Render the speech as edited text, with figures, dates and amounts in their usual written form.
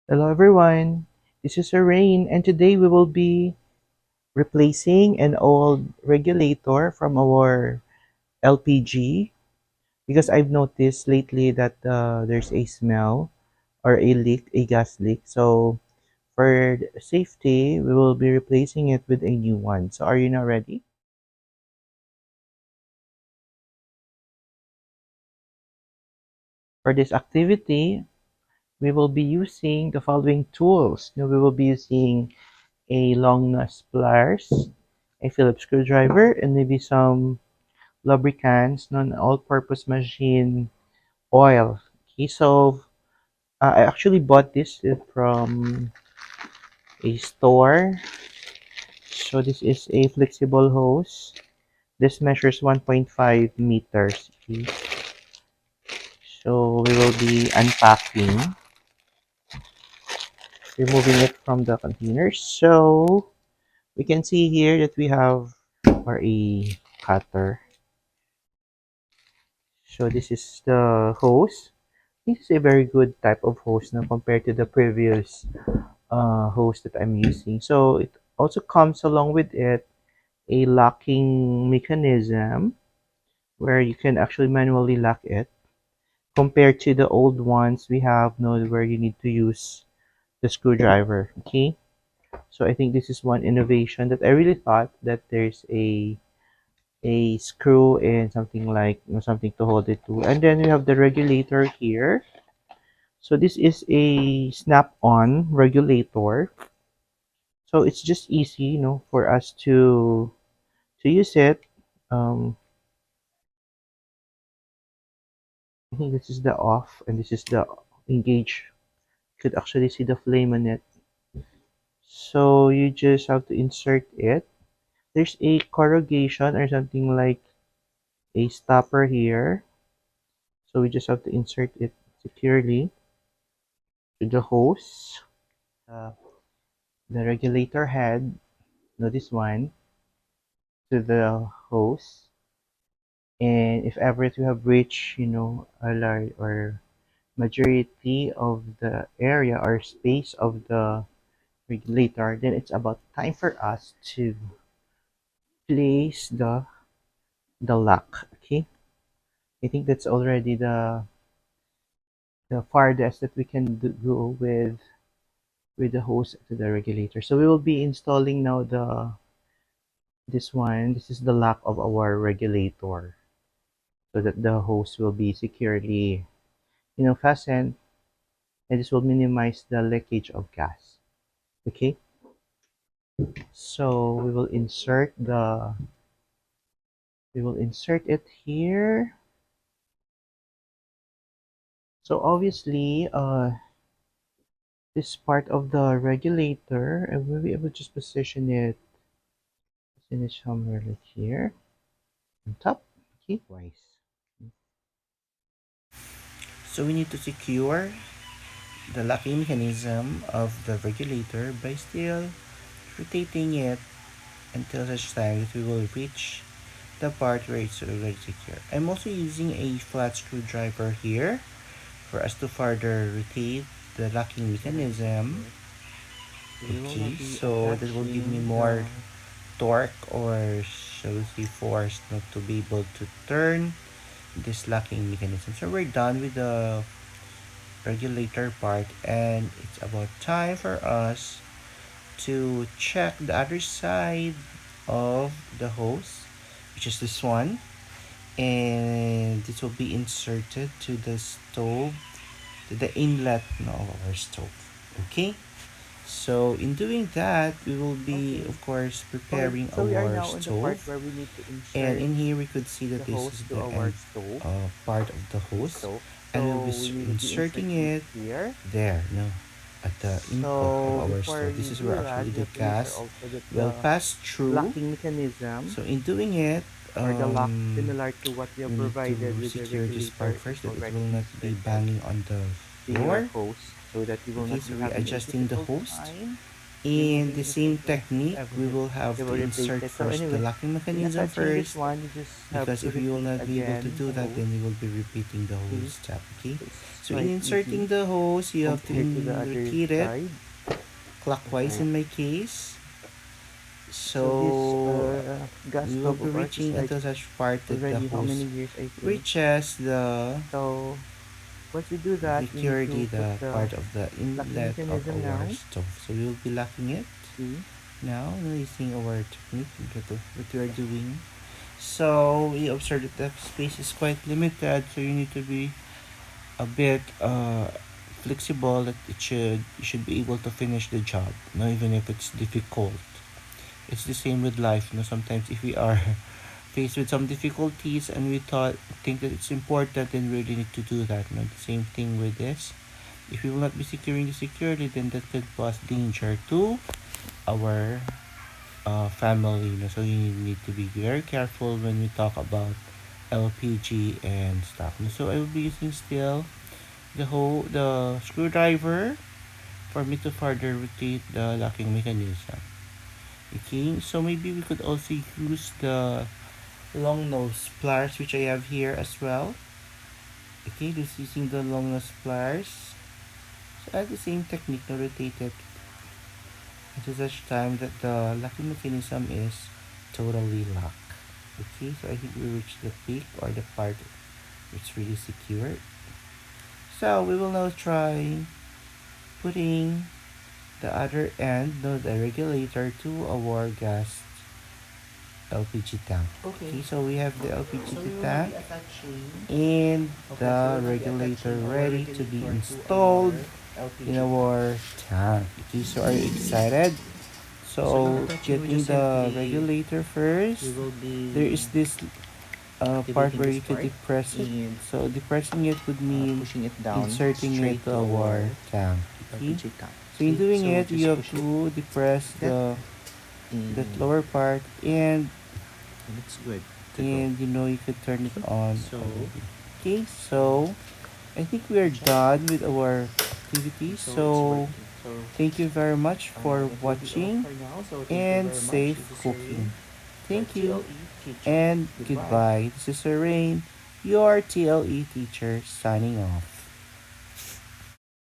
Hello everyone, this is Rain and today we will be replacing an old regulator from our LPG because I've noticed lately that there's a smell or a leak, a gas leak. So for safety, we will be replacing it with a new one. So are you now ready? For this activity, we will be using the following tools. Now, we will be using a long nose pliers, a Phillips screwdriver, and maybe some lubricants, non-all-purpose machine oil. Okay, so I actually bought this from a store. So this is a flexible hose. This measures 1.5 meters. Okay, so we will be unpacking, removing it from the containers. So we can see here that we have or a cutter. So this is the hose. This is a very good type of hose now compared to the previous hose that I'm using. So it also comes along with it a locking mechanism where you can actually manually lock it compared to the old ones we have now where you need to use the screwdriver. Okay, so I think this is one innovation that I really thought that there's a screw and something like something to hold it to, and then we have the regulator here. So this is a snap-on regulator. So it's just easy, for us to use it. Um, I think this is the off and this is the engage. You could actually see the flame on it. So you just have to insert it. There's a corrugation or something like a stopper here. So we just have to insert it securely to the hose. Uh, the regulator head, no, this one, to the hose. And if ever you have reached, a large or majority of the area or space of the regulator, then it's about time for us to place the lock. Okay, I think that's already the farthest that we can go with the hose to the regulator. So we will be installing now this one. This is the lock of our regulator so that the hose will be securely fastened, and this will minimize the leakage of gas. Okay, so we will insert it here. So obviously this part of the regulator, and we'll be able to just position it somewhere like here on top. Okay, twice. So we need to secure the locking mechanism of the regulator by still rotating it until such time that we will reach the part where it's already secure. I'm also using a flat screwdriver here for us to further rotate the locking mechanism. Okay, so that will give me more torque, or shall we say force, not to be able to turn this locking mechanism. So we're done with the regulator part, and it's about time for us to check the other side of the hose, which is this one, and this will be inserted to the stove, to the inlet of our stove. Okay, so in doing that we will be of course preparing So we are our now in the part stove, where we need to and insert in here we could see that the this hose is to the our end stove. part of the The hose, stove. and we'll So be we will be inserting inserting it it here. there, no, at the input of So our before stove. This we is do where that, actually we the have to make sure gas also that will the pass through. locking mechanism So in doing it, or the lock similar to what we we have need to provided with the secure this part regulator is first, that it already will not be inserted banging on the to your floor. hose so that you will Okay, not so be we're having a adjusting the difficult host. time In the Removing same is technique, we will have they to will replace insert it. So first the anyway, locking in mechanism attaching this first, one, you just have because to if you will repeat not be able to again do the that, hose. then you will be repeating the whole Okay, step, okay? so it's So in quite inserting easy the hose, you have to compared to the other rotate it side. clockwise Okay, in my case. so this So gas we will stove be of ours is reaching like until such part that the already how hose many years I think. reaches the So once you do that, you need security, to put the the part of the locking inlet of mechanism our now. stove. So we will be locking it See? now using our technique what we are doing. So we observe that the space is quite limited, so you need to be a bit flexible, that it should you should be able to finish the job, no, even if it's difficult. It's the same with life, sometimes if we are faced with some difficulties and we think that it's important, then we really need to do that. The same thing with this. If we will not be securing the security, then that could cause danger to our family. So you need to be very careful when we talk about LPG and stuff. So I will be using still the screwdriver for me to further rotate the locking mechanism. Okay, so maybe we could also use the long nose pliers, which I have here as well. Okay, just using the long nose pliers. So at the same technique, to rotate it until such time that the locking mechanism is totally locked. Okay, so I think we reached the peak or the part which really secured. So we will now try putting the other end, the regulator, to our gas LPG tank. Okay. Okay, so we have the LPG So we will not tank be attaching. and Okay, so the we'll not be regulator attaching our ready to be regulator to installed our in LPG tank. our tank. Okay, so are you excited? So in So attaching, we getting just the simply regulator first, we will there be is this part activating where this you could part depress it. and So depressing it would mean pushing it down inserting it straight to to our our tank. Okay, LPG tank. so in Okay, doing so it, you just have push it to depress like that, that and lower part, it's good to go. and you could turn it Okay, on so already. Okay, so I think we are check, done with our activity. so it's So working. So thank you very much for it will be all watching for now. So thank you and very much. safe This is cooking. Rain, your Thank you TLE teacher. and Goodbye. goodbye. This is Rain, your TLE teacher, signing off.